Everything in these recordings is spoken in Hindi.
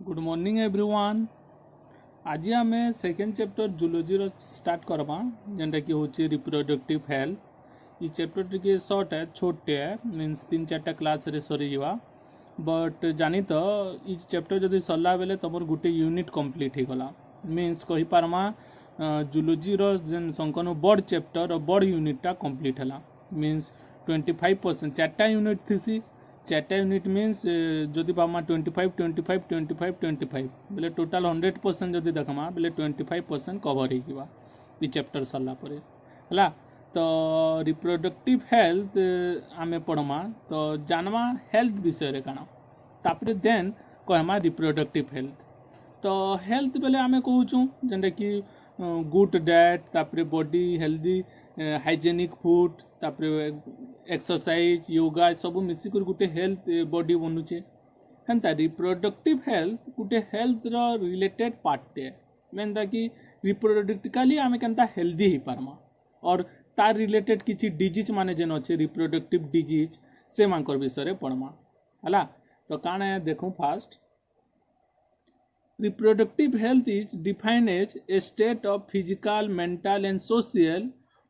Good morning everyone. आज आम सेकेंड चैप्टर जूलॉजी रो स्टार्ट करवा जेनटा कि होची रिप्रोडक्टिव हेल्थ। ये चैप्टर टिके शॉर्ट है, छोटे है, मीन्स 3-4टा क्लास रे सरी जीवा। बट जानी तो ये चैप्टर जदि सरला बेले तुम गोटे यूनिट कंप्लीट हो गला। मीन्स कही पारमा जूलॉजी रो जेन संकन बड़ चैप्टर और बड़ यूनिटा कंप्लीट है। मीन्स 25% 4टा यूनिट थी। 4टा यूनिट मीन्स जदि पामा 25 25 25 25 बोले टोटाल 100% जदि देखमा बोले 25% कवर हो ये चैप्टर सरला परे हला। तो रिप्रोडक्टिव हेल्थ आमे पढ़मा तो जानवा हेल्थ विषय रे काना, तापरे देन कहमा रिप्रोडक्टिव हेल्थ। तो हेल्थ बेले आमे कहूँ जेनटा कि गुड डाएट, तापरे बॉडी हेल्दी हाइजेनिक फूड, तापरे एक्सरसाइज योगा सब मिसिक गोटे हेल्थ बॉडी बनूचे। हेन्ता रिप्रोडक्टिव हेल्थ गोटे हेल्थ रो रिलेटेड पार्टे मेनता कि रिप्रोडक्टिकली आमे केनता हेल्दी हो पारमा और तार रिलेटेड किछि डिजीज माने जेन अच्छे रिप्रोडक्टिव डिजीज से मानकर विषय पढ़मा हला। तो काना देखूँ fast reproductive health is defined as a state of physical, mental and social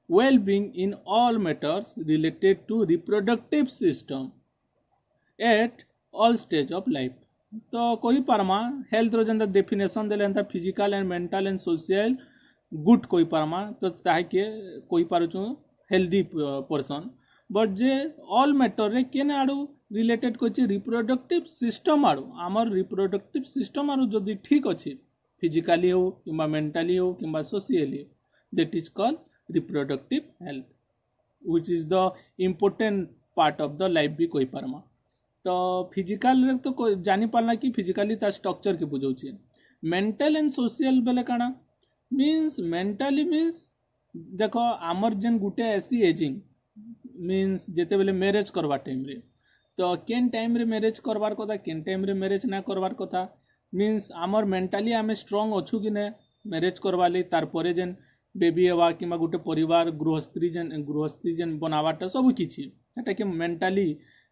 well-being in all matters related to reproductive system at all stage of life। तो कही पारमा हेल्थ रो जेंता डेफिनेशन देले एंता physical and mental and social good कही पारमा। तो ताके कही पारुछु हेल्दी पर्सन। बट जे ऑल मैटर रे केने आडू रिलेटेड कोची रिप्रोडक्टिव सिस्टम आडू आमर रिप्रोडक्टिव सिस्टम आडू जदि ठीक अछि फिजिकली हो किंबा मेंटली हो किंबा socially that is called reproductive health which is the important part of the life भी कही पारमा। तो फिजिकल रे तो जानी पारना कि फिजिकली ता स्ट्रक्चर के बुझौछि। मेंटल एंड सोशल बेले काना मीन्स मेंटली मीन्स देखो आमर जेन गुटे ऐसी एजिंग मीन्स जेते बेले मैरिज करवा टाइम रे तो केन टाइम रे मैरिज करवार कथा केन टाइम रे मैरिज ना करवार कथा मीन्स आमर मेंटली आमे स्ट्रांग अच्छु कि ने मैरिज करवाली तार परे जेन बेबी हेवा किंबा गुटे परिवार गृहस्थी जेन बनावाटा सब किछि एटा के मेंटली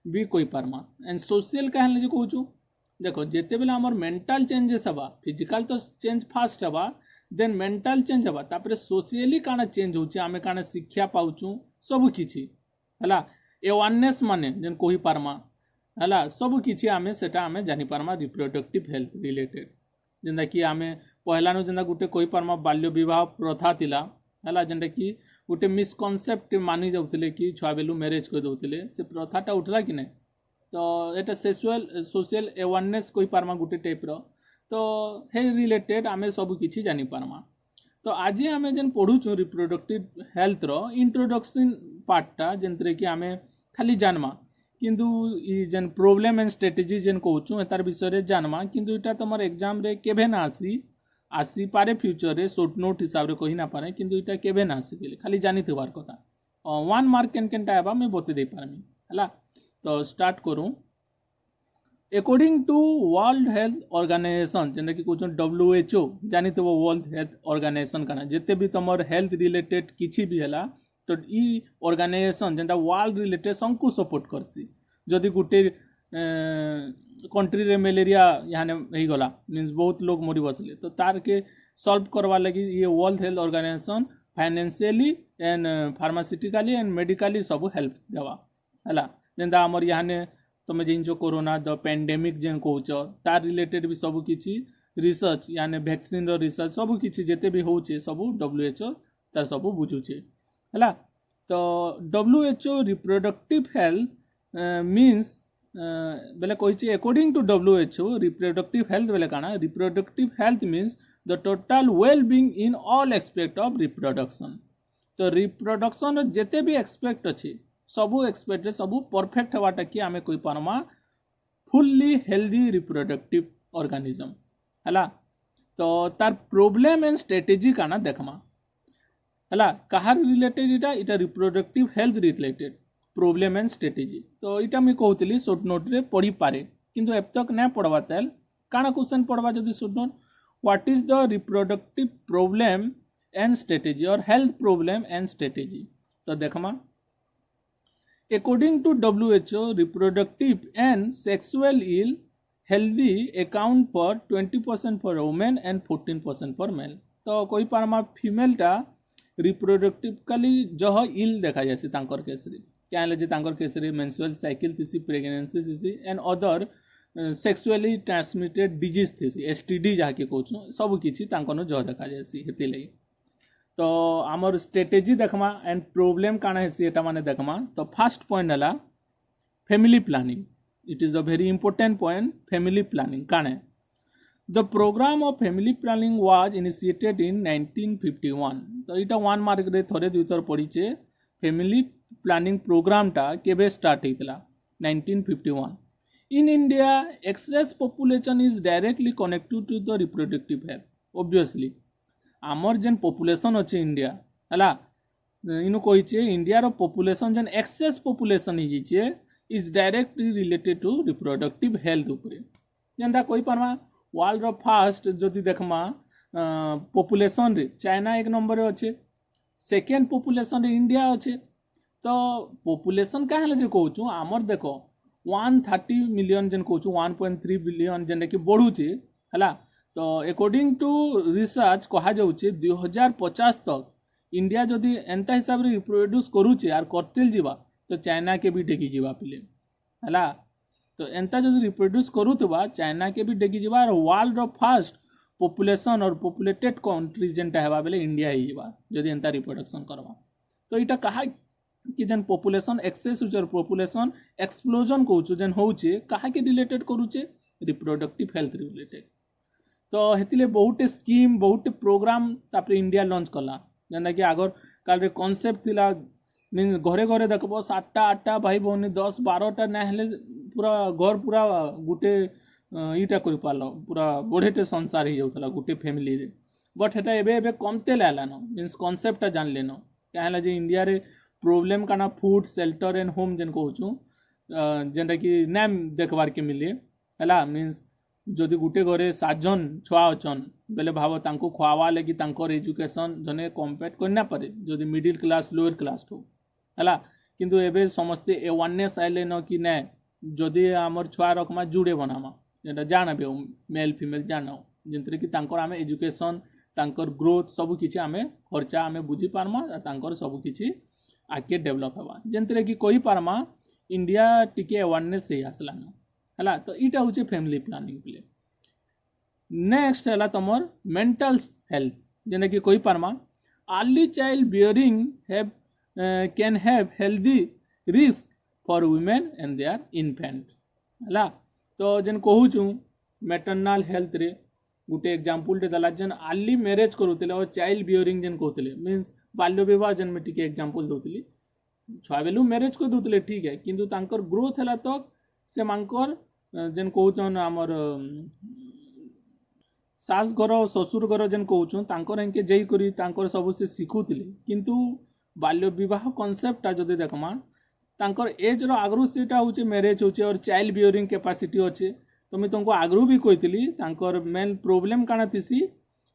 भी कोई पारमा। एंड सोशल कहले जे कहूछु देखो जेते बेले आमर मेंटल चेंजेस हवा फिजिकल तो चेंज फास्ट हवा देन मेंटल चेंज हवा तापरे सोशली काना चेंज होछि आमे काना शिक्षा पाउछु सब किछि हला। अवेयरनेस माने जेन कही पारमा हला सब किछि आमे सेटा आमे जानि पारमा रिप्रोडक्टिव हेल्थ रिलेटेड। जेंदा कि आमे पहलानु जेंदा गुटे कही पारमा बाल्य विवाह प्रथा थिला हला जेंदा कि गुटे मिसकनसेप्ट मानि जाउतले कि छुआ बेलु मैरिज कर दउतले से प्रथाटा उठला कि नै। तो एटा सेक्सुअल सोशल अवेयरनेस कही पारमा गुटे टाइप रो। तो हे रिलेटेड आमे सब किछि जानि पारमा। तो आज आमे जेन पढुछु रिप्रोडक्टिव हेल्थ रो इंट्रोडक्शन पार्टटा जेंतरे कि आमे खाली जानमा किंतु ई जेन प्रॉब्लम एंड स्ट्रेटेजी जेन कहूछु एतार विषय रे जानमा किंतु इटा तमर एग्जाम रे केबे ना आसी पारे फ्यूचर रे शॉर्ट नोट हिसाब रे कहि ना पारे किंतु इटा केबे ना आसी बेले खाली जानि थबार कथा 1 मार्क केनटा हेबा मैं बते दे पारमी हला। तो स्टार्ट करूं according to World Health Organization जेना कि कहूँ WHO जानी तो वर्ल्ड हेल्थ ऑर्गेनाइजेशन काना जेते भी तमर हेल्थ रिलेटेड किछि भी हला तो ई organisation जेनटा world related Sanku support करसी। जदि गुटे कंट्री रे मलेरिया याने हे गला मींस बहुत लोग मरि बसले तो तार के सॉल्व करवा लगी ये World Health Organization financially and pharmaceutically and medically सब हेल्प देवा हला। जेंदा हमर याने तुम जिन जो कोरोना द पेंडेमिक जेन कहूच तार रिलेटेड भी सब किछि रिसर्च यानी वैक्सीन रो रिसर्च सब किछि जेते भी होचे सब WHO तार सब बुझुचे हला। तो WHO रिप्रोडक्टिव हेल्थ मीन्स बेले कहिछि according to WHO reproductive health बेले काना reproductive health means the total well being in all aspect of reproduction. तो रिप्रोडक्शन जेते भी एक्सपेक्ट अछि सबू एक्सपेक्ट सबू परफेक्ट हवाटा कि आमे कोई पारमा फुल्ली हेल्दी रिप्रोडक्टिव ऑर्गेनिज्म हला। तो तार प्रॉब्लम एंड स्ट्रेटेजी काना देखमा हला कहार रिलेटेड इटा reproductive health related problem and strategy. तो इटा मैं कहतली शॉर्ट नोट रे पढ़ी पारे किंतु अब तक ना पढ़वा तेल काना क्वेश्चन पढ़वा जदी short note what is the reproductive problem and strategy और हेल्थ प्रॉब्लम एंड स्ट्रेटेजी। तो देखमा according to WHO reproductive and sexual ill healthy account for 20% for women and 14% for male. तो कोई पारमा फीमेल टा रिप्रोडक्टिवली जह इल देखा जासी तांकर केस रे क्या ले जे तांकर केस रे मेंस्ट्रुअल साइकिल थिसी प्रेगनेंसी थिसी and other sexually transmitted disease थिसी एसटीडी जहा के कहूँ सब किछि तांकनो जह देखा जासी हेति लई तो आमर स्ट्रेटेजी देखमा एंड प्रॉब्लम काना हेसी एटा माने देखमा तो फर्स्ट पॉइंट हला family planning. It is a very important point, family planning. The program of family planning was initiated in 1951. तो इटा वन मार्क रे थोड़े दुइतर पड़ीचे family planning program टा केबे start हेतला 1951. In India, excess population is directly connected to the reproductive health. Obviously, आमर जेन population अच्छे इंडिया हला इनु कहिचे इंडिया रो population जेन excess population हिचे is directly related to reproductive health उपरे जेंदा कोई परमा वर्ल्ड रो फर्स्ट जदि देखमा पॉपुलेशन रे चाइना एक नंबर अच्छे सेकेंड पॉपुलेशन रे इंडिया अच्छे तो पॉपुलेशन का हले जे कहूँ आमर देखो 130 मिलियन जेन कहूँ 1.3 बिलियन जेन कि बढ़ुचे हला तो अकॉर्डिंग टू रिसर्च कहा जाउचे 2050 तक इंडिया जदि एंता हिसाब रे रिप्रोड्यूस करूचे आर करतेल जीवा तो चाइना के भी डेगी जीवा पिले हला तो एंता जदि रिप्रोड्यूस करूथबा चाइना के भी डेगी जीवा और वर्ल्ड रो फर्स्ट पॉपुलेशन और पॉपुलेटेड कंट्री जेनटा हेबा बेले इंडिया ही जीवा जदि एंता रिप्रोडक्शन करबा तो इटा कहा कि जेन पॉपुलेशन एक्सेस उचर पॉपुलेशन एक्सप्लोजन कहूछु जेन होउचे कहा के रिलेटेड करूचे रिप्रोडक्टिव हेल्थ रिलेटेड तो हेतिले बहुत स्कीम बहुत प्रोग्राम तापर इंडिया लॉन्च कला जेना कि आगर काल रे कांसेप्ट थिला मीन घरे घरे देखबो 7टा भाई भौनी 10-12टा ना हेले पूरा घर पूरा गुटे इटा कर पालो पूरा बड़ेटे संसार ही जाउतला गुटे फैमिली रे बट हेटा एबे एबे कमते लालानो मींस कांसेप्ट जान लेनो काहेला जे इंडिया रे प्रॉब्लम काना फूड शेल्टर एंड होम जेन कहूछु जेनटा कि नाम देखबार के मिले हला मींस जदि गुटे घरे 7 जन छुआ अछन बेले भाव तांको खुआवा लगी तांकर एजुकेशन जने कम्पीट करना पारे जदि मिडिल क्लास लोअर क्लास हो हला किंतु एबे समस्ते अवेयरनेस आइले न कि ना जदि हमर छुआ रखमा जुड़े बनामा जेटा जानबे मेल फीमेल जानो जेंतरे कि तांकर आमे एजुकेशन तांकर ग्रोथ सब किछि आमे खर्चा आमे बुझी पारमा तांकर सब किछि आके डेवलप हेबा जेंतरे कि कहि पारमा इंडिया टिके अवेयरनेस से आसला न हला तो इटा होचे फैमिली प्लानिंग प्ले. नेक्स्ट हला तमर मेंटल हेल्थ जेना कि कहि पारमा early child bearing have can have healthy risk for women and their infant हला तो जेन कहूछु मैटरनल हेल्थ रे गुटे एग्जांपल दे दला जेन अर्ली मैरिज करूतले और चाइल्ड बियरिंग जेन कहूतले मींस बाल्य विवाह जेन में टिके एग्जांपल दोतली छुआ बेलू मैरिज को दोतले ठीक है किंतु तांकर ग्रोथ हला तक से मांकर जेन कहूछन हमर सास घर ससुर घर जेन कहूछन तांकर एंके जई करी तांकर सब से सिखुतले किंतु बाल्य विवाह कांसेप्ट ता जदि देखमा तांकर एज रो आगरु सेटा होचे मैरिज होचे और चाइल्ड बियरिंग कैपेसिटी होचे तो मैं तुमको आगरु भी कहितली तांकर मेन प्रॉब्लम काना थिसी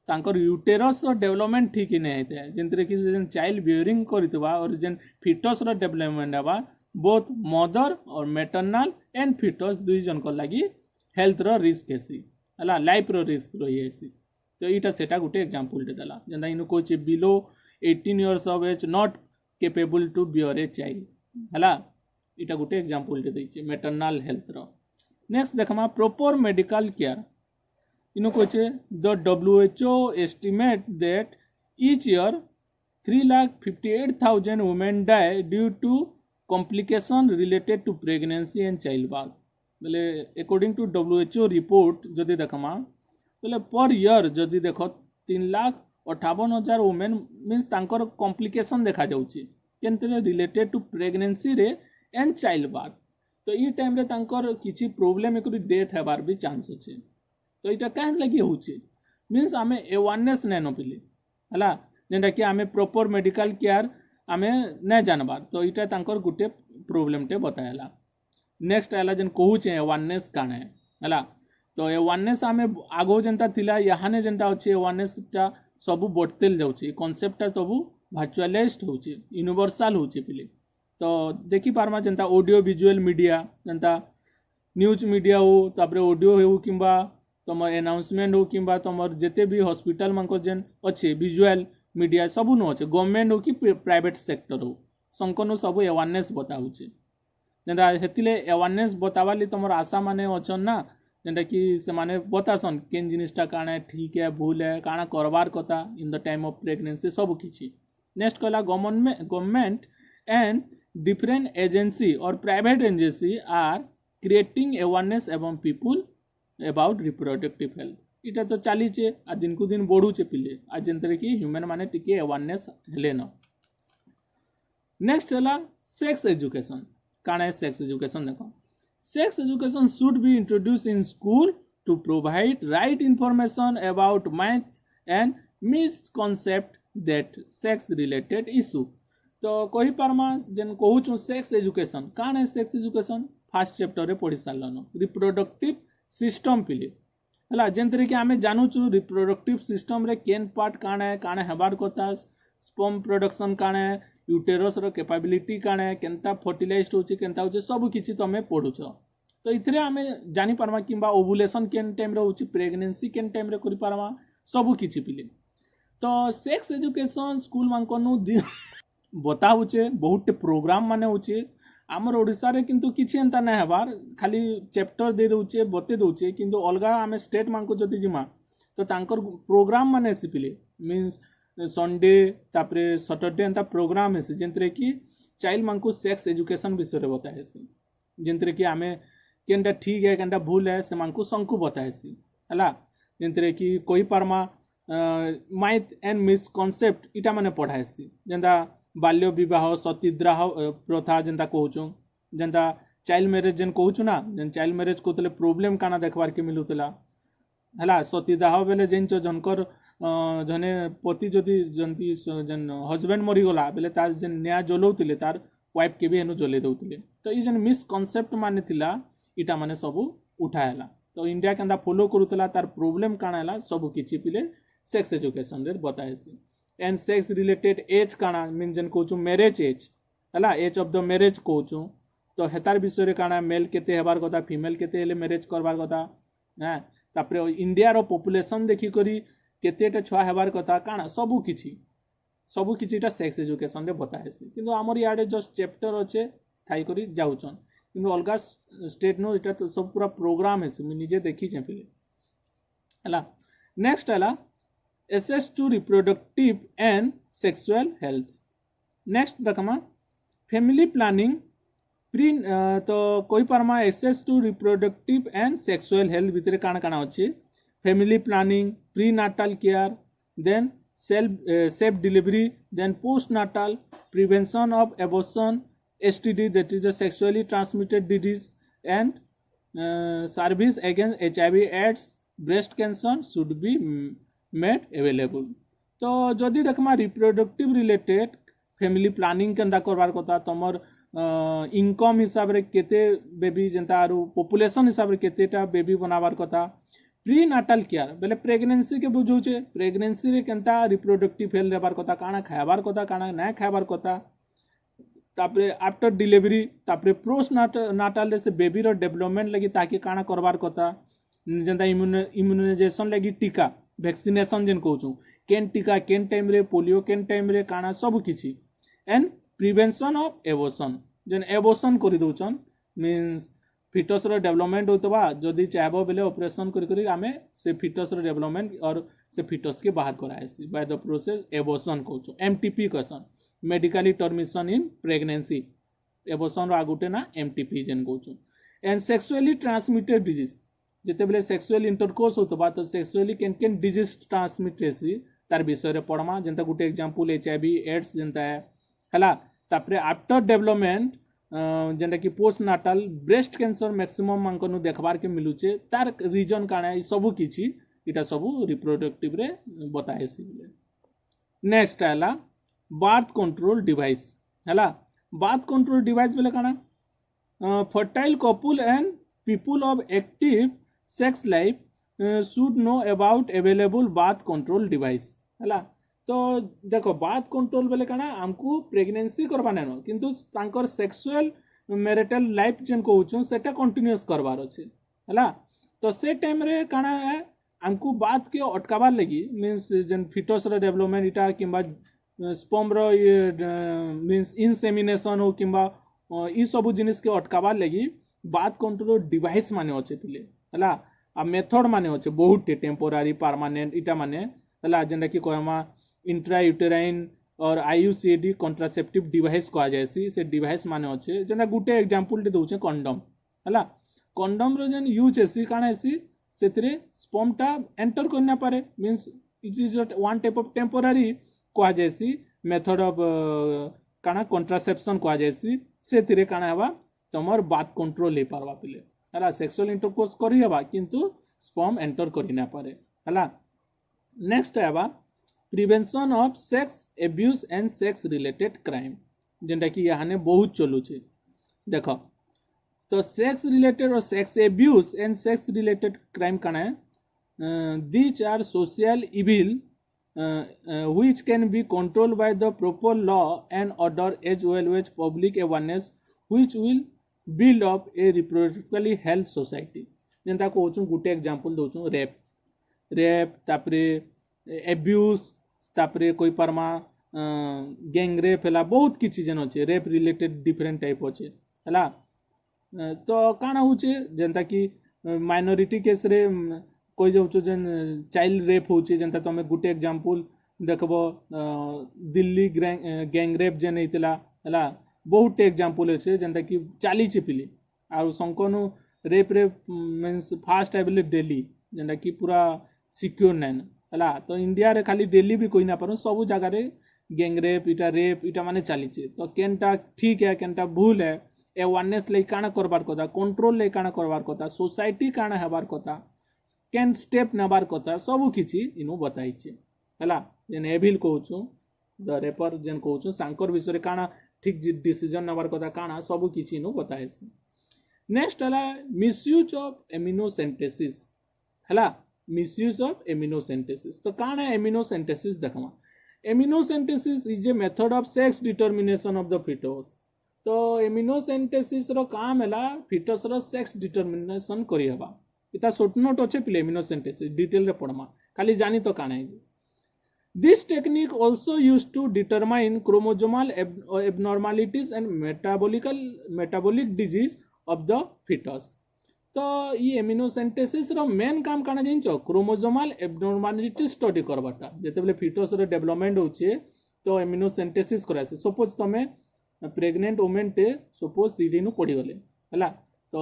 तांकर यूटेरस रो डेवलपमेंट ठीक ही नहीं हेते जेंतरे कि जेन चाइल्ड बियरिंग करतबा और जेन फिटस रो डेवलपमेंट हबा बोथ मदर और मैटरनल एंड फिटस दुई जन को लगी हेल्थ रो रिस्क हेसी हला लाइफ रो रिस्क रही हेसी तो इटा सेटा गुटे एग्जांपल दे दला जेंदा इनु कोचे below 18 years of age not capable to bear a child हला इटा गुटे एग्जांपल दे दैचे मैटरनल हेल्थ रो. नेक्स्ट देखमा प्रॉपर मेडिकल केयर इनु कोचे the WHO estimate that each year 3,58,000 women die due to complication related to pregnancy and childbirth बोले अकॉर्डिंग टू WHO रिपोर्ट जदि देखमा बोले पर ईयर जदि देखो 3,58,000 वुमेन मींस तांकर कॉम्प्लिकेशन देखा जाउची केनते रिलेटेड टू प्रेगनेंसी रे एंड चाइल्ड बर्थ तो ई टाइम रे तांकर किछि प्रॉब्लम एकरी डेथ हेबार भी चांस अछि तो इटा काहे लागि होउची मींस आमे अवेयरनेस नै न पिले हला जेंटा कि आमे प्रॉपर मेडिकल केयर आमे नै जानबार तो इटा तांकर गुटे प्रॉब्लम टे बतायला. नेक्स्ट आला जेन कहूचे अवेयरनेस काने हला तो अवेयरनेस आमे आगो जेंता थिला याहाने जेंटा अछि अवेयरनेस ता सब बटतेल जाउची कांसेप्ट ता सब वर्चुअलाइज्ड होउची यूनिवर्सल होउची पिले तो देखि पारमा जेंता ऑडियो विजुअल मीडिया जेंता न्यूज मीडिया हो तापर ऑडियो हो किंबा तुम अनाउंसमेंट हो किंबा तुम जिते भी हॉस्पिटल मानक जेन अच्छे विजुअल मीडिया सब नु अच्छे गवर्नमेंट हो कि प्राइवेट सेक्टर हो संकनु सब अवेयरनेस बताऊे जेनता हेतिले अवेयरनेस बतावाली तुम आशा माने अच्छन ना जेनटा कि से माने बतासन केन जिनिसटा काना ठीक है भूल है काना करवार कथा in the time of pregnancy सब किछि। नेक्स्ट कहला गवर्नमेंट एंड डिफरेंट एजेंसी और private agency are creating awareness एवं पीपुल अबाउट रिप्रोडक्टिव हेल्थ इटा तो चलीचे आ दिन को दिन बढ़ुचे पिले आ जेनतरे कि ह्यूमन माने टिके अवेयरनेस हेले न। नेक्स्ट है सेक्स एजुकेशन काना सेक्स एजुकेशन देखो sex education should be introduce in school to provide right information about myth and misconception that sex related issue तो कही पारमा जेन कहूँ सेक्स एजुकेशन काना है सेक्स एजुकेशन फर्स्ट चैप्टर रे पढ़ी सारलन रिप्रोडक्टिव सिस्टम पिले है जेनतरे कि आमे जानूचु रिप्रोडक्टिव सिस्टम रे केन पार्ट काना हेबार कथा स्पर्म प्रोडक्शन काना है यूटेरस रो कैपेबिलिटी काना है केनता फर्टिलाइज्ड होची केनता होची सब किछि तमे पढुछ तो इथरे आमे जानि पारमा किंबा ओवुलेशन केन टाइम रे होची प्रेगनेंसी केन टाइम रे करि पारमा सब किछि पिले तो सेक्स एजुकेशन स्कूल मानकनु बताउचे बहुत प्रोग्राम माने होचे आमर ओडिसा रे किंतु किछि एंता नै हेबार खाली चैप्टर दे दोचे बते दोचे किंतु अलगा आमे स्टेट मानको जति जिमा तो तांकर प्रोग्राम माने सिपिले मींस संडे तापरे सैटरडे एंता प्रोग्राम है जेंतरे कि चाइल्ड मानको सेक्स एजुकेशन विषय रे बताए सी जेंतरे कि आमे केनटा ठीक है केनटा भूल है से मानको संकु बताए सी हला जेंतरे कि कोई पारमा माइथ एंड मिसकॉन्सेप्ट इटा माने पढ़ाए सी जेंता बाल्य विवाह सतीदाह प्रथा जेंता कहूँ जेंता चाइल्ड मैरेज जेन कहूँ ना जेन चाइल्ड मैरेज कहते प्रोब्लेम काना देखबार के मिलूला है सतीदाह बेले जेन जनकर जने पति जदि जंती जेन हजबैंड मरीगला बेले तार जेन न्याय जलाउले तार वाइफ के भी एनु जले दउले तो ये जेन मिसकॉन्सेप्ट माने थिला इटा माने सब उठाएला तो इंडिया केंदा फॉलो करूतला तार प्रॉब्लम काना हला सब किछि पिले सेक्स एजुकेशन रे बताएसी एंड सेक्स रिलेटेड एज काना मीन जेन कहूँ मैरेज एज हला एज ऑफ द मैरेज कहूँ तो हेतार विषय रे काना मेल केते हेबार कथा फीमेल केते हेले मैरेज करबार कथा हां तापरे इंडिया रो पॉपुलेशन देखि करी केतेटा छुआ हेबार कथा काना सब किछिटा सेक्स एजुकेशन रे बताएसी किंतु हमर याडे जस्ट चैप्टर अच्छे थाई करी जाउछन किंतु अलगा स्टेट नो इटा तो सब पूरा प्रोग्राम है मैं निजे देखी छे पिले हला। नेक्स्ट हला access to reproductive and sexual health. Next देखमा फैमिली प्लानिंग प्री तो कोई पारमा access to reproductive and sexual health भितरे काना काना अच्छे family planning prenatal care then safe delivery then postnatal prevention of abortion STD that is a sexually transmitted disease and service against HIV AIDS breast cancer should be made available तो जदि देखमा रिप्रोडक्टिव रिलेटेड फैमिली प्लानिंग केंदा करबार कथा तमर इनकम हिसाब रे केते बेबी जेंता आरो पॉपुलेशन हिसाब रे केतेटा बेबी बनाबार कथा प्रीनाटल केयर बेले प्रेगनेंसी के बुझौचे प्रेगनेंसी रे केंता रिप्रोडक्टिव हेल्थ देबार कथा काना खायबार कथा काना ना खायबार कथा तापरे आफ्टर डिलीवरी तापरे पोस्टनाटल से बेबी रो डेवलपमेंट लगी ताकि काना करबार कथा जेंता इम्यूनाइजेशन लगी टीका वैक्सीनेशन जेन कहूँ केन टीका केन टाइम रे पोलियो केन टाइम रे काना सब किछि एंड प्रिवेंशन ऑफ एबॉर्शन जेन एबॉर्शन करि दउछन मींस फिटस रो डेवलपमेंट होतबा जदि चाहबो बेले ऑपरेशन करी आमे से फिटस रो डेवलपमेंट और से फिटस के बाहर कराएसी बाय द प्रोसेस एबॉर्शन कहूँ एमटीपी कहसन medically termination in pregnancy abortion रो आगुटे ना एमटीपी जेन कहूँ एंड सेक्सुअली ट्रांसमिटेड डिजीज जिते बेले सेक्सुअल इंटरकोर्स होतबा तो सेक्सुअली केन केन डिजीज ट्रांसमिट हेसी तार विषय रे पढ़मा जेंता गुटे एग्जांपल HIV एड्स जेंता है हला तापरे आफ्टर डेवलपमेंट जेंटा कि पोस्टनाटल ब्रेस्ट कैंसर मैक्सिमम मानकनु देखबार के मिलुचे तार रीजन काना ई सब किछि इटा सब रिप्रोडक्टिव रे बताए सी। नेक्स्ट आला बर्थ कंट्रोल डिवाइस हला बर्थ कंट्रोल डिवाइस बेले काना fertile couple and people of active sex life should know about available birth control device हला तो देखो बर्थ कंट्रोल बेले काना हमको प्रेगनेंसी करबा नेनो किंतु तांकर सेक्सुअल मैरिटल लाइफ जेन कहूँ सेटा कंटिन्यूअस करवार अच्छे है। तो से टाइम रे काना है आमको बात के अटकाबार लगी मीन्स जेन फिटस रो डेवलपमेंट इटा किंबा स्पर्म रो मीन्स इनसेमिनेशन हो किंबा ई सब जिनिस के अटकाबार लगी बात कंट्रोल डिवाइस माने अच्छे पिले है आ मेथड माने अच्छे बहुत टेम्पोरारी परमानेंट इटा माने है जेनटा कि कहमा इंट्रा यूटेराइन और आईयूसीडी कंट्रासेप्टिव डिवाइस कह जाए से डिवाइस माने अच्छे जेनटा गोटे एग्जांपल टे दउचे कंडम है। कंडम रो जेन यूज हेसी काना हेसी सेतरे स्पर्म टा एंटर करना पारे means it is one type of temporary कह जाए मेथड ऑफ काना कंट्रासेप्शन कह जाए सेतिरे काना हेबा तमर बात कंट्रोल ले पारबा पिले है सेक्सुअल इंटरकोर्स करी हेबा किंतु स्पर्म एंटर करि ना पारे है। नेक्स्ट हेबा prevention of sex abuse and sex related crime जेनटा कि यहाँ बहुत चलुचे देख तो सेक्स रिलेटेड और sex abuse and sex related crime काना है these are social evil which can be controlled by the proper law and order as well as public awareness which will build up a reproductively health society जेनता कहूँ गोटे एग्जांपल दउछु रेप तापरे एब्यूज तापरे कोई परमा गैंग रेप है बहुत किसी जेन अच्छे रेप रिलेटेड डिफरेंट टाइप अच्छे है। तो काना होचे जेनता कि माइनॉरिटी केस रे कोई जाऊँ जेन चाइल्ड रेप होचे जेनता तुम गोटे एग्जांपल देखबो दिल्ली गैंग रेप जेन होता है बहुत एग्जांपल अच्छे जेनता कि चली पिली आ संकनु रेप मीन्स फास्ट आइबले दिल्ली जेनता कि पूरा सिक्योर नाइन है। तो इंडिया रे खाली दिल्ली भी कोई ना पार सब जगार गैंग रेप इटा माने चली तो केनटा ठीक है केनटा भूल है अवेयरनेस ले काना करबार कथा कंट्रोल ले काना करबार कथा सोसाइटी काना हेबार कथा केन स्टेप नेबार कथा सब किछि इनु बताइछे है। जेन एविल कहूँ द रेपर जेन कहूँ सांकर विषय काना ठीक डिसीजन नेबार कथा काना सब किछि इनु बताइछे। नेक्स्ट है मिसयूज ऑफ एमिनोसेंटेसिस है मिसयूज ऑफ एमिनोसेंटेसिस तो काना एमिनोसेंटेसिस देखमा amniocentesis is a method of sex determination of the foetus तो एमिनोसेंटेसिस रो काम है फिटस रो सेक्स डिटर्मिनेशन करी हबा इता शॉर्ट नोट अच्छे पिले एमिनोसेंटेसिस डिटेल रे पढ़मा खाली जानी तो काना है। This technique also use to determine chromosomal abnormalities and metabolic disease of the foetus तो ये एमिनोसेंटेसिस रो मेन काम काना जिनचो क्रोमोजोमल एबनॉर्मालिटी स्टडी करबाटा जेतेबेले फिटस रो डेवलपमेंट होचे तो एमिनोसेंटेसिस करासे सपोज तमे प्रेग्नेंट वुमेन टे सपोज सीढ़ी नु पड़ी गले है तो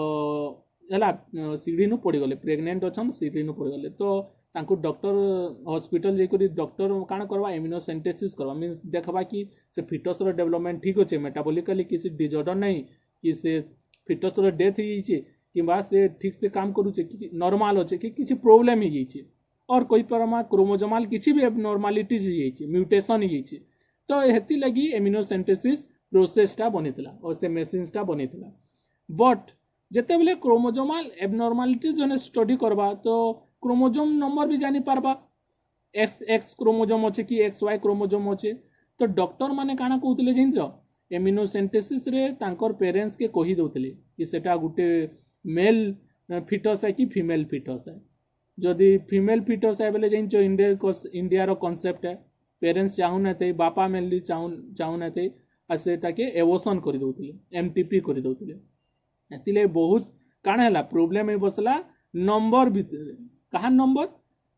है सीढ़ी नु पड़ी गले प्रेग्नेंट अच्छन सीढ़ी नु पड़ी गले तो तांको डॉक्टर हॉस्पिटल जेकरी डॉक्टर काना करवा एमिनोसेंटेसिस करवा मींस देखबा कि से फिटस रो डेवलपमेंट ठीक होचे मेटाबॉलिकली किसी डिसऑर्डर नहीं कि से फिटस रो डेथ ही जे किबा से ठीक से काम करूचे कि नॉर्मल होचे कि किसी प्रॉब्लम ही जे और कोई परमा क्रोमोजोमल किसी भी एबनॉर्मालिटीज ही जे म्यूटेशन ही जे तो हेती लगी एमिनोसेंटेसिस प्रोसेसटा बनीला और से मेसिन्सटा बनीला बट जिते बेले क्रोमोजोमल एबनॉर्मालिटी जने स्टडी करबा तो क्रोमोजोम नंबर भी जानी पारबा एक्स क्रोमोजोम अच्छे कि XY क्रोमोजोम अच्छे तो डॉक्टर माने काना कहते जानछ एमिनोसेंटेसिस रे तांकर पेरेंट्स के कही दउतले कि सेटा गुटे मेल फिटस है कि फीमेल फिटस है जदि फीमेल फिटस है बेले जानछ इंडिया रो कांसेप्ट है पेरेंट्स चाहू नाते बापा मेनली चाहू नाते आ सेटाके एवोशन कर दउतले MTP कर दउतले एतिले बहुत काना हला प्रॉब्लम है बसला नंबर भितर कहा नंबर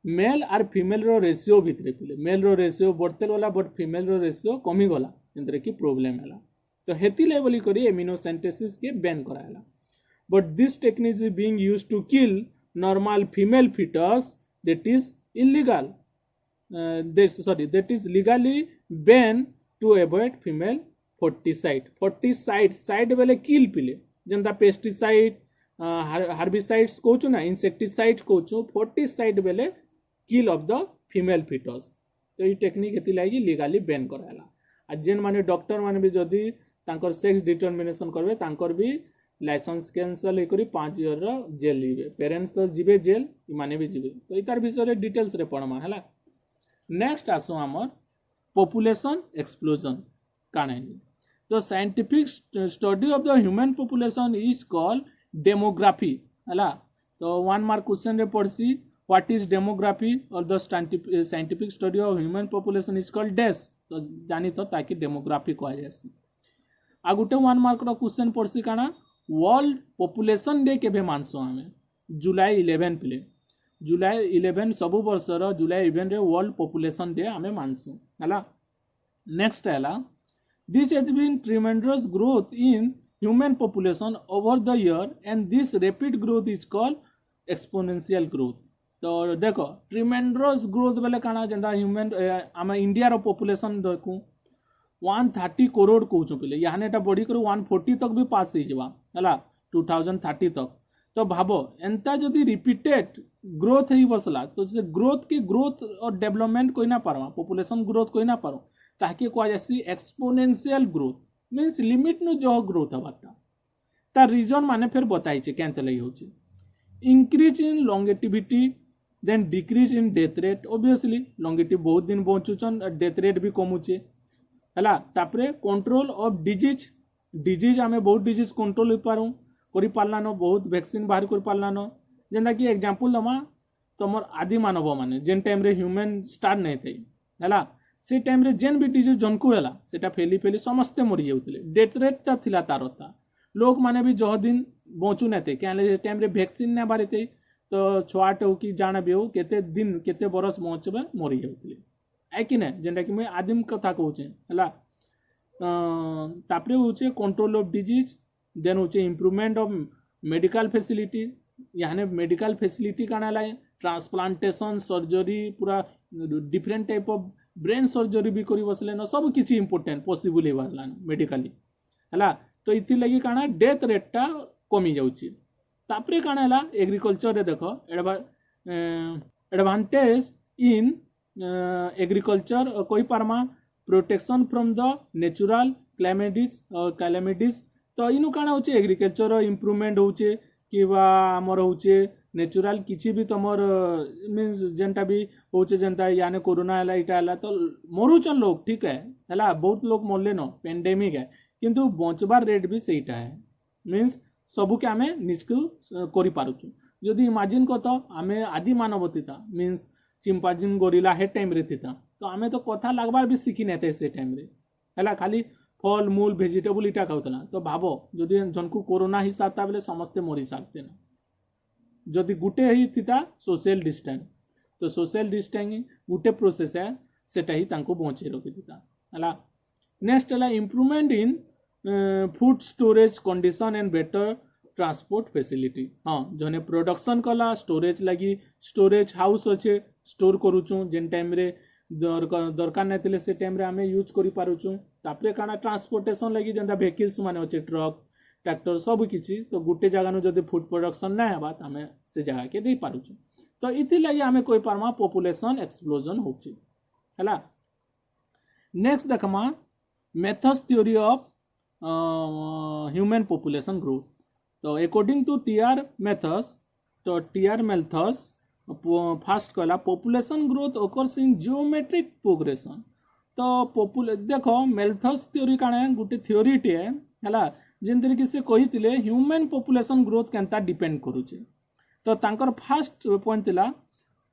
मेल और फीमेल रो रेशियो भितर पिले मेल रो रेशियो बढ़ते वाला बट फीमेल रो रेशियो कमी गला इंद्र की प्रॉब्लम हला तो हेति लेवल करी एमिनोसेंटेसिस के बैन कराला but this technique is being used to kill normal female fetus that is illegal that is legally banned to avoid female foeticide बेले किल पिले जेनता पेस्टिसाइड हार्बिसाइड्स कहूँ ना इंसेक्टिसाइड्स कहूँ फर्टिसाइड बेले किल ऑफ द फीमेल फिटस तो ये टेक्निक हेती लागी लीगली बैन कराला आ जेन माने डॉक्टर माने भी जदि तांकर सेक्स डिटर्मिनेशन करबे तांकर भी लाइसेंस कैंसल हे करी 5 ईयर रो जेल लिबे पेरेंट्स तो जिबे जेल माने भी जिबे तो इतार विषय रे डिटेल्स रे पढ़मा हला। नेक्स्ट आसो हमर पॉपुलेशन एक्सप्लोजन काने तो scientific study of the human population is called demography है। तो 1 मार्क क्वेश्चन रे पढ़सी व्हाट इज डेमोग्राफी और the scientific study of human population is called dash, तो जानी तो ताकि डेमोग्राफी कह जाए। आ गोटे 1 मार्क रो क्वेश्चन पढ़सी काना वर्ल्ड पॉपुलेशन डे केबे मानसो आमे जुलाई 11 प्ले जुलाई 11 सब वर्षर जुलाई 11 रे वर्ल्ड पॉपुलेशन डे आमे मानसु हला। नेक्स्ट है this has been tremendous growth in human population over the year and this rapid growth is called exponential growth. तो देखो ट्रिमेंडस ग्रोथ बेले काना जेंदा ह्यूमन आम इंडिया रो पॉपुलेशन देखू 130 करोड़ कहूँ पे यहाँ बढ़ी कर 140 तक भी पास है 2030 तक। तो भाव एंता जदि रिपीटेड ग्रोथ ही बसला तो से ग्रोथ की ग्रोथ और डेवलपमेंट कोई ना पारवा पॉपुलेशन ग्रोथ कोई ना पारो ताकि कह जासी एक्सपोनेंशियल ग्रोथ मीन्स लिमिट नु जो ग्रोथ हबाटा तार रीजन माने फिर बताई छे केंते लई होची increase in longevity then decrease in death rate. Obviously longevity बहुत दिन बंचुचन डेथ रेट भी कमुचे है। तापरे कंट्रोल ऑफ डिजीज डिजीज आमे बहुत डिजीज कंट्रोल हो पारू करि पारलानो बहुत वैक्सीन बाहर कर पारलानो जेंदा कि एग्जांपल दमा तमर आदि मानव माने जेन टाइम रे ह्यूमन स्टार्ट नहीं थे है से टाइम रे जेन भी डिजीज जनकु है सेटा फेली फेली समस्ते मरी जाउतले डेथ रेट ता थिला तारता लोक माने भी जह दिन बचु ना थे क्या टाइम रे वैक्सीन ना बारे थे तो छुआटे हो कि जाना भी हो केते दिन केते बरस बचबे मरी जाउतले है कि ना जेंटा कि मैं आदिम कथा कहूचे है। तापरे होचे कंट्रोल ऑफ डिजीज देन होचे इम्प्रूवमेंट ऑफ मेडिकल फैसिलिटी यहाँ मेडिकल फैसिलिटी काना लाई ट्रांसप्लांटेशन सर्जरी पूरा different type of brain surgery भी करी बसले न सब किसी इंपोर्टेंट पॉसिबल हो बसलान मेडिकली है। तो इति लगी काना डेथ रेट टा कमी जाउची। तापरे काना है एग्रीकल्चर रे देखो एडवांटेज इन एग्रीकल्चर कोई पारमा protection from the natural calamities तो इनु काना होचे एग्रीकल्चर इम्प्रूवमेंट होचे कि आमर होचे नेचुरल किछि भी तमर मीन्स जेनटा भी होचे जेनता याने कोरोना है इटा है तो मरुचन लोग ठीक है बहुत लोग मरले न पेंडेमिक है किंतु बचबार रेट भी सेटा है मीन्स सबू के आमे निजकु करि पारुछु। जदि इमेजिन को तो आमे आदि मानव थिता मीन्स चिंपांजी गोरिल्ला हे टाइम रे थिता तो आमे तो कथा लागबार भी सीखी नेते से टाइम रे है खाली फल मूल भेजिटेबल इटा खाऊला तो भाव जदि जनकु कोरोना ही साता बेले समस्ते मरी सारते ना जदि गुटे ही थिता सोशल डिस्टेंस तो सोशल डिस्टेंस गुटे प्रोसेस है सेटा ही तांको बचे रखि थिता है। नेक्स्ट है improvement in food storage condition and better transport facility. हाँ जने प्रोडक्शन कला स्टोरेज लगी स्टोरेज हाउस अच्छे स्टोर करूचु जेन टाइम रे दरकार नहीं थे से टाइम रे आमे यूज करि पारुचु। तापरे काना ट्रांसपोर्टेशन लगी जेंदा व्हीकल्स माने अच्छे ट्रक ट्रैक्टर सब किछि तो गुटे जगह नु जदि फूड प्रोडक्शन ना हेबा त आमे से जगह के दे पारुचु तो इति लगी आमे कोई पारमा पॉपुलेशन एक्सप्लोजन होछि हैला। नेक्स्ट देखमा Malthus theory of human population growth. तो अकॉर्डिंग टू टीआर मेथड्स तो टीआर मेथड्स फास्ट कहला population growth occurs in geometric progression. तो देखो मेथड्स थ्योरी काना गुटे थ्योरी टे हैला जेंतरी कि से कहितिले ह्यूमन पॉपुलेशन ग्रोथ केनता डिपेंड करूचे। तो तांकर फास्ट पॉइंट थिला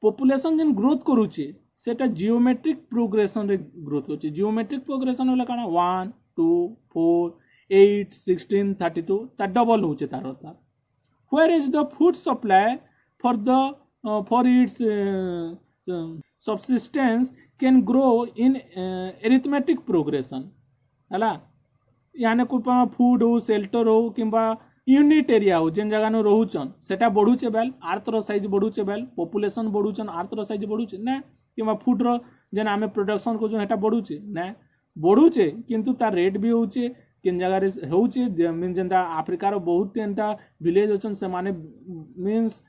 पॉपुलेशन जेन ग्रोथ करूचे सेटा जियोमेट्रिक प्रोग्रेशन रे ग्रोथ होचे। जियोमेट्रिक प्रोग्रेशन होला काना 1 2 4 8 16 32 ता डबल होचे तार अर्थात where is the food supply for its subsistence can grow in arithmetic progression हैला। याने कोई फूड हो शेल्टर हो किंबा यूनिट एरिया हो जेन जगह न रहूचन सेटा बढ़ुचे बेल आर्थर साइज बढ़ुचे बेल पॉपुलेशन बढ़ुचन आर्थर साइज बढ़ुचे ना किंबा फूड रो जेन आमे प्रोडक्शन को हेटा बढ़ुचे ना बढ़ुचे किंतु तार रेट भी होचे किन जगह रे होचे मीन जेंदा अफ्रीका रो बहुत एंता विलेज होचन से माने मीन्स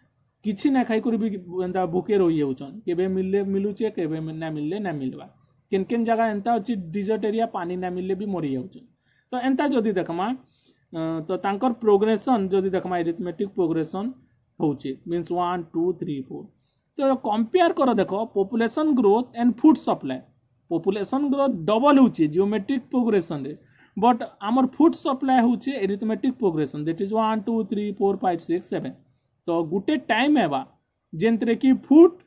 किछि ना खाई कर भी एंता भूखे रही होचन केबे मिलले मिलुचे केबे ना मिलले ना मिलवा किन किन जगह एंता अछि डिजर्ट एरिया पानी ना मिलले भी मरी जाउचन। तो एंता जदि देखमा तो तांकर प्रोग्रेशन जदि देखमा एरिथमेटिक प्रोग्रेशन होचे मीन्स 1 2 3 4। तो कंपेयर करो देखो population growth and food supply population growth double होचे जियोमेट्रिक प्रोग्रेशन रे बट आमर फुड सप्लाई होचे एरिथमेटिक प्रोग्रेशन दैट इज 1 2 3 4 5 6 7 तो गुटे टाइम हेबा जेंतरे कि फुड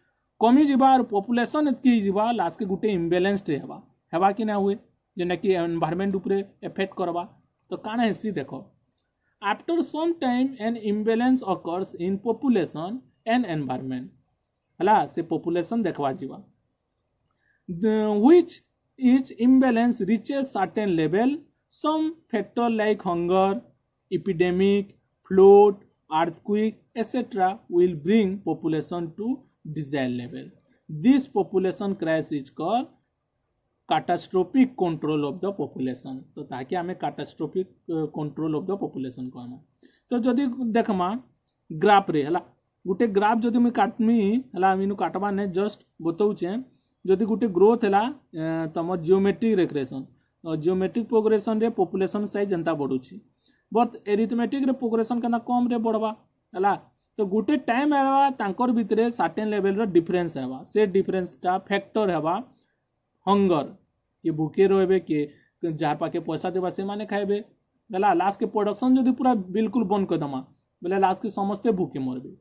कमी जिबा और पॉपुलेशन एतकी जिबा लास्ट के गुटे इम्बैलेंस्ड हेबा कि ना हुए जेना कि एनवायरनमेंट ऊपर इफेक्ट करबा तो काना हेसी देखो after some time an imbalance occurs in population and environment हला से पॉपुलेशन देखवा जिबा which each imbalance reaches certain level some factor like hunger epidemic flood earthquake etc will bring population to desired level this population crisis is called catastrophic control of the population तो ताकि हमें catastrophic control of the population कहमा तो जदि देखमा ग्राफ रे हला गुटे ग्राफ जदि मैं काटमी हला मिनु काटबा ने जस्ट बताउछे जदि गुटे ग्रोथ है तुम जियोमेट्रिक रिग्रेशन जियोमेट्रिक प्रोग्रेशन रे population size Janata बढ़ुची but arithmetic रे प्रोग्रेशन केना कम रे बढ़वा हला तो गुटे टाइम हेबा तांकर भितरे सर्टेन लेवल रो डिफरेंस हेबा से डिफरेंस टा फैक्टर हेबा हंगर ये भूखे रहबे के जार पाके पैसा देबा से माने खाइबे हला लास्ट के प्रोडक्शन जदि पूरा बिल्कुल बंद कर दमा बोले लास्ट के समस्ते भूखे मरबे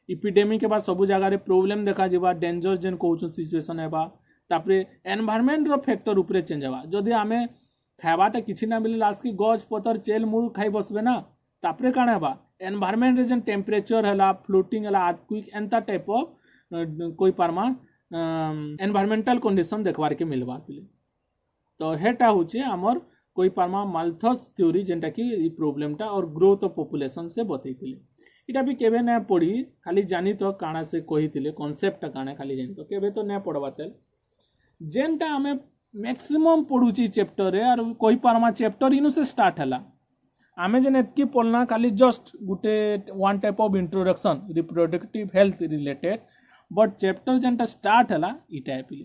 इपिडेमिक के बाद सब जगह रे प्रॉब्लम देखा जिबा डेंजर जेन कहउछ सिचुएशन हेबा तापरे एनवायरनमेंट रो फैक्टर ऊपर चेंज हेबा जदि आमे खाइबाटा किछि ना मिले लास्ट की गज पतर चेल मुड़ खाइ बसबे ना तापरे काना हेबा एनवायरनमेंट रे जेन टेम्परेचर हला फ्लोटिंग हला अर्थक्वेक एंता टाइप ऑफ कोई परमा एनवायरमेंटल कंडीशन देखबार के मिलबा पिले तो हेटा होचे हमर कोई परमा माल्थस थ्योरी जेंटा कि ई प्रॉब्लमटा और ग्रोथ ऑफ पॉपुलेशन से बतैतिले इटा भी केबे ना पढ़ी खाली जानी तो काना से कही कॉन्सेप्ट काना खाली जानी तो केबे तो ना पढ़वाते जेनटा हमें मैक्सिमम पढ़ुची चैप्टर रे और कही पारमा चैप्टर इनु से स्टार्ट हला आमे जेन एतकी पढ़ना खाली जस्ट गुटे one type of introduction reproductive health related but chapter जेनटा स्टार्ट हला ई टाइप ले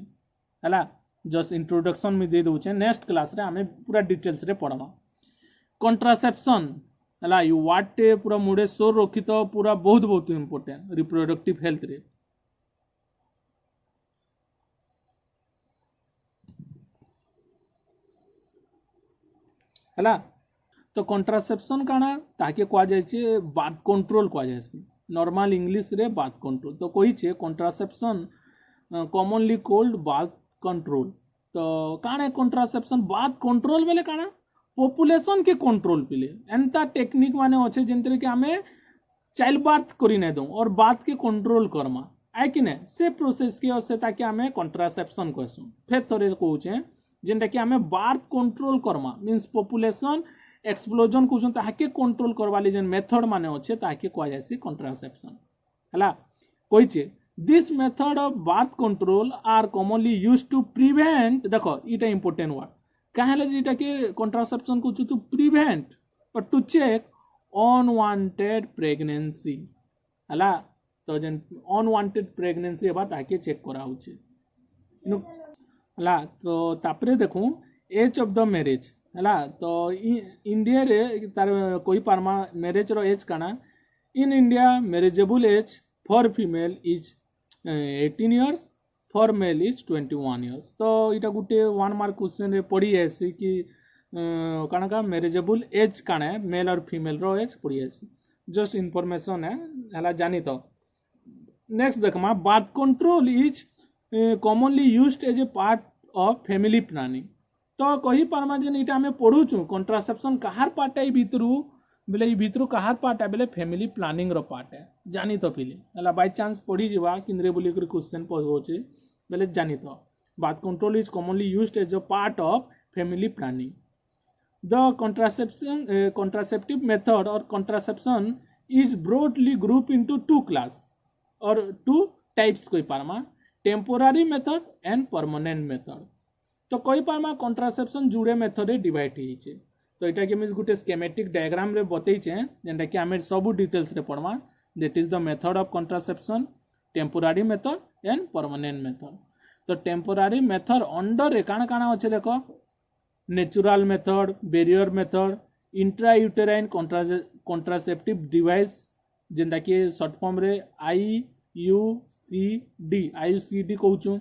हला जस्ट इंट्रोडक्शन में दे दोचे नेक्स्ट क्लास रे हमें पूरा डिटेल्स रे पढ़मा कॉन्ट्रासेप्शन हला यू वाटे पूरा मुड़े सोर रखी तो पूरा बहुत बहुत इंपोर्टेंट रिप्रोडक्टिव हेल्थ रे हला तो कॉन्ट्रासेप्शन काना ताके कहा जाय छै बात कंट्रोल कहा जाय छै नॉर्मल इंग्लिश रे बात कंट्रोल तो कहि छै कॉन्ट्रासेप्शन कॉमनली कॉल्ड बात कंट्रोल तो काना कॉन्ट्रासेप्शन बात कंट्रोल बेले काना पॉपुलेशन के कंट्रोल पिले एंता टेक्निक माने अच्छे जिनते कि हमें चाइल्ड बर्थ करी नहीं दो और बात के कंट्रोल करमा आए कि नहीं से प्रोसेस के से ताकि हमें कॉन्ट्रासेप्शन कहसु फिर थोड़े कहूचे जिनटा कि हमें birth control Karma means population explosion कहूँ ताके कंट्रोल करवाली जेन मेथड माने अच्छे ताके कह जाय कॉन्ट्रासेप्शन हला कहि छे this method of birth control are commonly used to prevent देखो इटा इंपोर्टेंट वर्ड कहेले जेटा के कॉन्ट्रासेप्शन को टू प्रिवेंट और टू चेक अनवांटेड प्रेगनेंसी हला तो जेन अनवांटेड प्रेगनेंसी हेबा ताके चेक करा होचे हला तो तापरे देखू एज ऑफ द मैरिज हला तो इंडिया रे तार कोई पारमा मैरिज रो एज काना in India marriageable age for female is 18 years for male is 21 years तो इटा गुटे 1 मार्क क्वेश्चन रे पड़ी ऐसी कि काना का मैरिजेबल एज काना है मेल और फीमेल रो एज पड़ी ऐसी जस्ट इंफॉर्मेशन है हला जानी तो नेक्स्ट देखमा birth control is commonly used as a part of family planning तो कही पारमा जे इटा हमें पढुछु कॉन्ट्रासेप्शन कहार पार्ट है भितरु बेले ई भितरु कहार पार्ट है बेले फैमिली प्लानिंग रो पार्ट है जानी तो पिले हला बाय चांस पढ़ी जीवा किंद्रे बोली कर क्वेश्चन पहुंचे बेले जानी तो birth control is commonly used as a part of family planning the contraceptive method or contraception is broadly grouped into two class or two types कोई पारमा temporary method and permanent method तो कोई पारमा contraception जुड़े मेथड रे डिवाइड होई छै तो एटा के मींस गुटे स्कीमेटिक डायग्राम रे बतै छै जेंटा कि हमें सब डिटेल्स रे पढ़मा that is the method of contraception temporary method and permanent method तो टेम्पोरारी मेथड अंडर रे काना काना अछि देखो natural method barrier method intrauterine contraceptive device जेंटा कि शॉर्ट फॉर्म रे IUCD कहूँ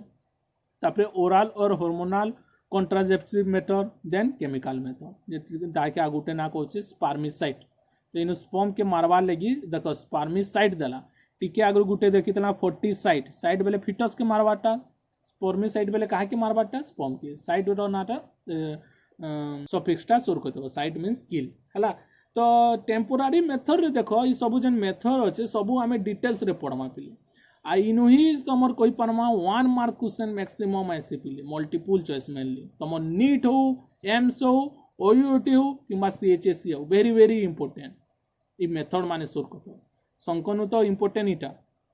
तापरे ओरल और hormonal contraceptive method then chemical method ताकि आगुटे ना कहूँ स्पर्मिसाइड तो इन स्पर्म के मारवार लगी देख स्पर्मिसाइड देला टिके आगु गुटे देखी 40 साइड बेले फिटस के मारवाटा स्पर्मिसाइड बेले कहा के मारवाटा स्पर्म के साइड रो नाटा सफिक्सटा सोर करथबो साइड मींस किल हला तो टेम्पोरारी मेथड रे देखो ई सब जन मेथड अच्छे सब आम डिटेल्स रे पढ़मा पिले आ इनु ही तुम कोई पार्मा 1 मार्क क्वेश्चन मैक्सिमम आसी पिले मल्टीपल चॉइस मेनली तुम नीट हो एम्स हो ओयूटी हो कि सीएचएससी हो वेरी वेरी इंपोर्टेंट ई मेथड माने सोर करथबो संकनु तो इंपोर्टेंट इटा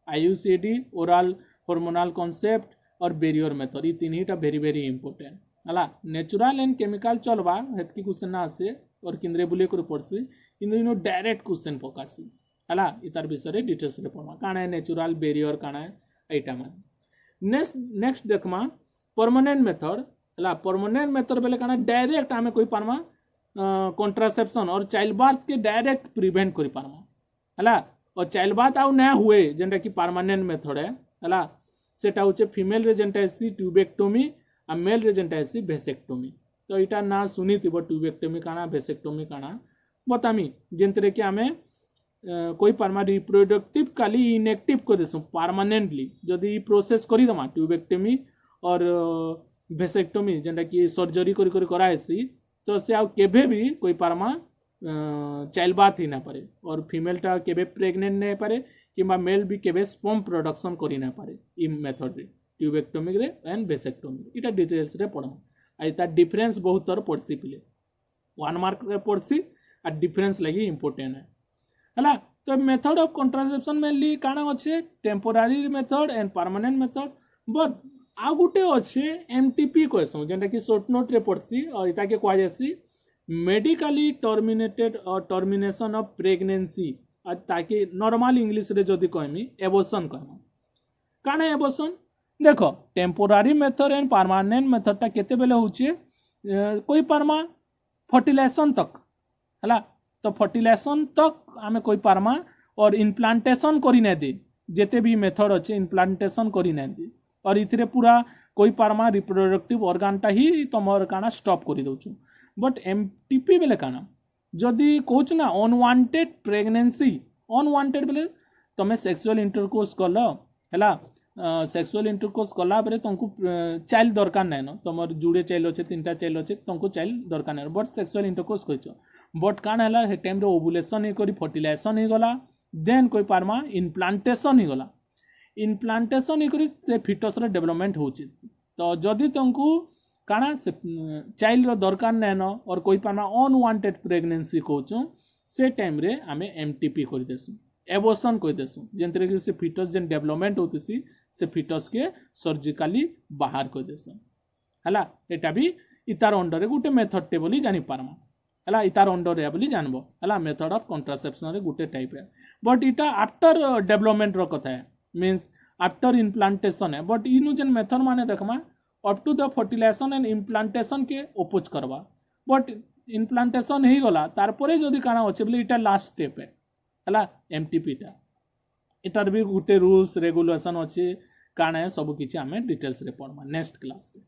आईयूसीडी ओरल हार्मोनल कॉन्सेप्ट और बैरियर मेथड ई तीनटा वेरी वेरी इंपोर्टेंट हला नेचुरल एंड केमिकल चलबा हेतकी क्वेश्चन ना आसे और किंद्रे बुले कर पड़सी इन डायरेक्ट क्वेश्चन पकासी हला इतार विषय रे डिटेल्स रे पढ़मा काना है नेचुरल बैरियर काना है एटा मान नेक्स्ट देखमा परमानेंट मेथड हला परमानेंट मेथड बेले काना डायरेक्ट आमे कोई पारमा कंट्रासेप्शन और चाइल्ड बर्थ के डायरेक्ट प्रिवेंट करि पारमा हला और चाइल्ड बर्थ आउ ना हुए जेंटा कि परमानेंट मेथड है हला सेटा होचे फीमेल रे जेंटा है ट्यूबेक्टोमी आ मेल रे जेंटा है भेसेक्टोमी तो इटा ना सुनी थी ट्यूबेक्टोमी काना भेसेक्टोमी काना बतामी जेंतरे कि आमे कोई पार्मा रिप्रोडक्टिव काली इनएक्टिव कर देसु परमानेंटली जदि प्रोसेस करी दमा ट्यूबेक्टोमी और भेसेक्टोमी जेंटा कि सर्जरी करी करी कराएसी तो से आ केबे भी कोई पार्मा चाइल्ड बर्थ ही ना पारे और फीमेल टा केबे प्रेग्नेंट नहीं पारे किंबा मेल भी केबे स्पर्म प्रोडक्शन करी ना पारे ई मेथड रे ट्यूबेक्टोमी रे एंड भेसेक्टोमी इटा डिटेल्स रे पढम आ तार डिफरेंस बहुत तर पड़सी पिले 1 मार्क रे पड़सी आ डिफरेंस लगी इंपोर्टेंट है हला तो मेथड ऑफ कंट्रासेप्शन मेनली काना अच्छे temporary method and permanent method but आ गुटे अच्छे एमटीपी कहसो जेंटा कि शॉर्ट नोट रे पड़सी और इता के कहा जासी मेडिकली टर्मिनेटेड और टर्मिनेशन ऑफ प्रेगनेंसी ताकि नॉर्मल इंग्लिश रे जदी कहमी एबॉर्शन कहमा काना एबॉर्शन देखो temporary method and permanent method टा केते बेले होचे कोई पार्मा फर्टिलाइजेशन तक हला तो फर्टिलाइजेशन तक आमे कोई पार्मा और इम्प्लांटेशन करी नै दे जेते भी मेथड अच्छे इम्प्लांटेशन करी नै दे और इथिरे पूरा कोई पार्मा रिप्रोडक्टिव ऑर्गन टा ही तमर काना स्टॉप करी दउछु बट एमटीपी बेले काना जदी कहूच ना अनवांटेड प्रेगनेंसी अनवांटेड बेले तमे सेक्सुअल इंटरकोर्स कलो हला सेक्सुअल इंटरकोर्स कला बेले तुमको चाइल्ड दरकार नै न तमर जुड़े चाइल्ड अच्छे 3टा चाइल्ड अच्छे तुमको चाइल्ड दरकार नै बट सेक्सुअल इंटरकोर्स कइछो बट कान हला हे टाइम रे ओवुलेशन ही करी फर्टिलाइजेशन ही गला देन कोई पार्मा इम्प्लांटेशन ही गला इम्प्लांटेशन ही करी से फिटस रे डेवलपमेंट होची तो जदी तुमको काना से चाइल्ड रो दरकार नै न और कोई पार्मा अनवांटेड प्रेगनेंसी कहूचो से टाइम रे आमे एमटीपी कर देसु एबॉर्शन कह देसु जेंतरे कि से फिटस जेन डेवलपमेंट होतिसी से फिटस के सर्जिकली बाहर कर देसु हला एटा भी इतार अंडर रे गुटे मेथड टे बोली जानि पारमा हला इतार अंडर रे बोली जानबो हला मेथड ऑफ कंट्रासेप्शन रे गुटे टाइप है बट इटा आफ्टर डेवलपमेंट रो कथा है मींस आफ्टर इम्प्लांटेशन है बट इनु जेन मेथड माने देखमा up to the fertilization and implantation के अपोज करबा बट इम्प्लांटेशन ही गला तार परे जदी काना होचे बोले इटा लास्ट स्टेप है हला एमटीपी टा इटार भी गुटे रूल्स रेगुलेशन अच्छे काना है सब किछि हमें डिटेल्स रे पढ़मा नेक्स्ट क्लास रे।